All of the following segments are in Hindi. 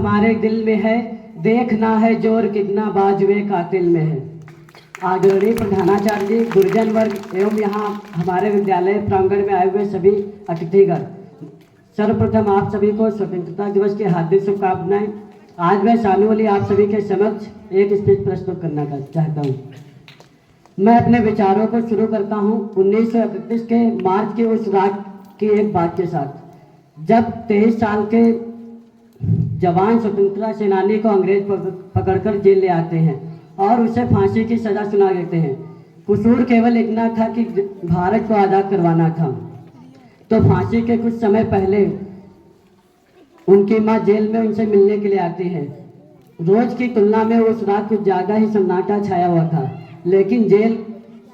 हमारे दिल में है, देखना है जोर कितना बाजुए कातिल में है। आदरणीय प्रधानाचार्य जी, गुरुजन वर्ग एवं यहाँ हमारे विद्यालय प्रांगण में आए हुए सभी अतिथिगण, सर्वप्रथम आप सभी को स्वतंत्रता दिवस की हार्दिक शुभकामनाएं। आज मैं शानुवली आप सभी के समक्ष एक स्पीच प्रस्तुत करना चाहता हूँ। मैं अपने विचारों को शुरू करता हूँ 1931 के मार्च के उस रात की एक बात के साथ, जब 23 साल के जवान स्वतंत्रता सेनानी को अंग्रेज पकड़कर जेल ले आते हैं और उसे फांसी की सजा सुना देते हैं। कसूर केवल इतना था कि भारत को आज़ाद करवाना था। तो फांसी के कुछ समय पहले उनकी मां जेल में उनसे मिलने के लिए आती है। रोज की तुलना में उस रात कुछ ज़्यादा ही सन्नाटा छाया हुआ था, लेकिन जेल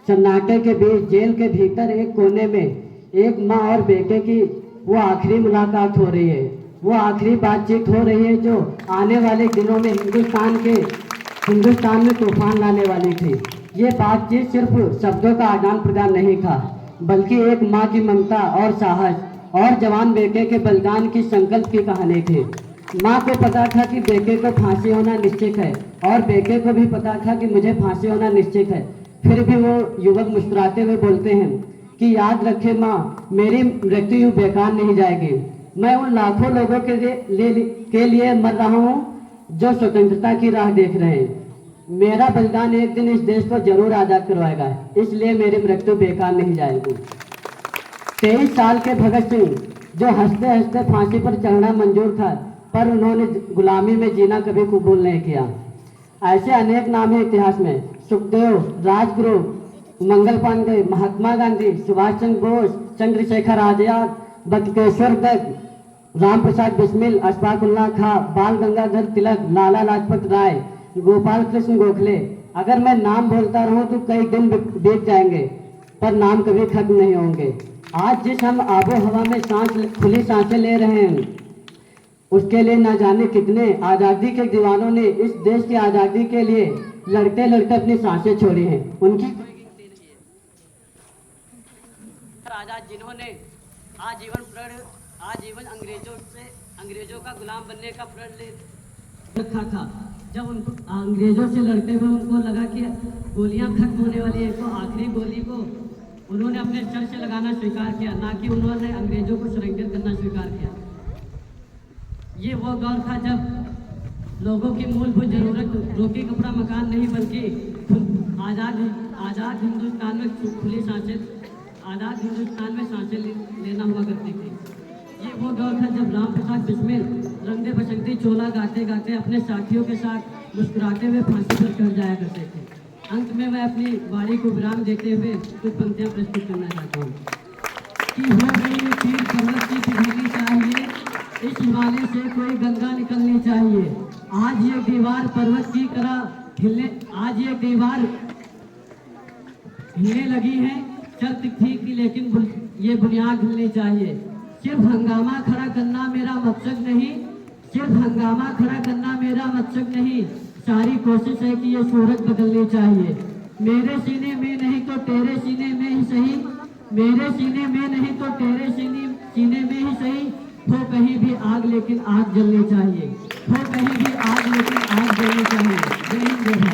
सन्नाटे के बीच जेल के भीतर एक कोने में एक माँ और बेटे की वो आखिरी मुलाकात हो रही है, वो आखिरी बातचीत हो रही है जो आने वाले दिनों में हिंदुस्तान में तूफान लाने वाली थी। ये बातचीत सिर्फ शब्दों का आदान प्रदान नहीं था, बल्कि एक माँ की ममता और साहस और जवान बेटे के बलिदान की संकल्प की कहानी थी। माँ को पता था कि बेटे को फांसी होना निश्चित है और बेटे को भी पता था कि मुझे फांसी होना निश्चित है। फिर भी वो युवक मुस्कुराते हुए बोलते हैं कि याद रखे माँ, मेरी मृत्यु बेकार नहीं जाएगी। मैं उन लाखों लोगों के लिए मर रहा हूँ जो स्वतंत्रता की राह देख रहे हैं। मेरा बलिदान एक दिन इस देश को जरूर आज़ाद करवाएगा, इसलिए मेरी मृत्यु बेकार नहीं जाएगी। 23 साल के भगत सिंह जो हंसते हंसते फांसी पर चढ़ना मंजूर था, पर उन्होंने गुलामी में जीना कभी कबूल नहीं किया। ऐसे अनेक नाम हैं इतिहास में, सुखदेव, राजगुरु, मंगल पांडे, महात्मा गांधी, सुभाष चंद्र बोस, चंद्रशेखर आजाद, बटुकेश्वर दत्त, राम प्रसाद बिस्मिल, अशफाक उल्लाह खां, बाल गंगाधर तिलक, लाला लाजपत राय, गोपाल कृष्ण गोखले। अगर मैं नाम बोलता रहूं तो कई दिन बीत जाएंगे, पर नाम कभी खत्म नहीं होंगे। आज जिस हम आबो हवा में खुली सांसें ले रहे हैं, उसके लिए न जाने कितने आज़ादी के दीवानों ने इस देश की आज़ादी के लिए लड़ते लड़ते अपनी सांसें छोड़ी हैं। उनकी आजाद जिन्होंने आजीवन अंग्रेजों का गुलाम बनने का प्रण ले रखा था। जब उनको अंग्रेजों से लड़ते हुए उनको लगा कि गोलियां खत्म होने वाली है, तो आखिरी गोली को उन्होंने अपने सर से लगाना स्वीकार किया, ना कि उन्होंने अंग्रेजों को सरेंडर करना स्वीकार किया। ये वो दौर था जब लोगों की मूलभूत जरूरत रोटी कपड़ा मकान नहीं, बल्कि आज़ाद हिंदुस्तान में खुली सांसें, आज़ाद हिंदुस्तान में सांसें लेना हुआ करती थी। ये वो दौर था जब राम प्रसाद बिस्मिल रंग बसंती चोला गाते गाते अपने साथियों के साथ मुस्कुराते हुए फांसी पर चढ़ जाया करते थे। अंत में मैं अपनी वाणी को विराम देते हुए कुछ पंक्तियाँ प्रस्तुत करना चाहता हूँ कि हो गई पीर पर्वत की पिघलनी चाहिए, इस हिमालय से कोई गंगा निकलनी चाहिए। आज ये दीवार पर्वत की तरह हिलने लगी है, चल ठीक थी लेकिन ये बुनियाद हिलनी चाहिए। सिर्फ हंगामा खड़ा करना मेरा मकसद नहीं, सारी कोशिश है कि ये सूरत बदलनी चाहिए। मेरे सीने में नहीं तो तेरे सीने में ही सही, हो कहीं भी आग लेकिन आग जलनी चाहिए, जय हिंद।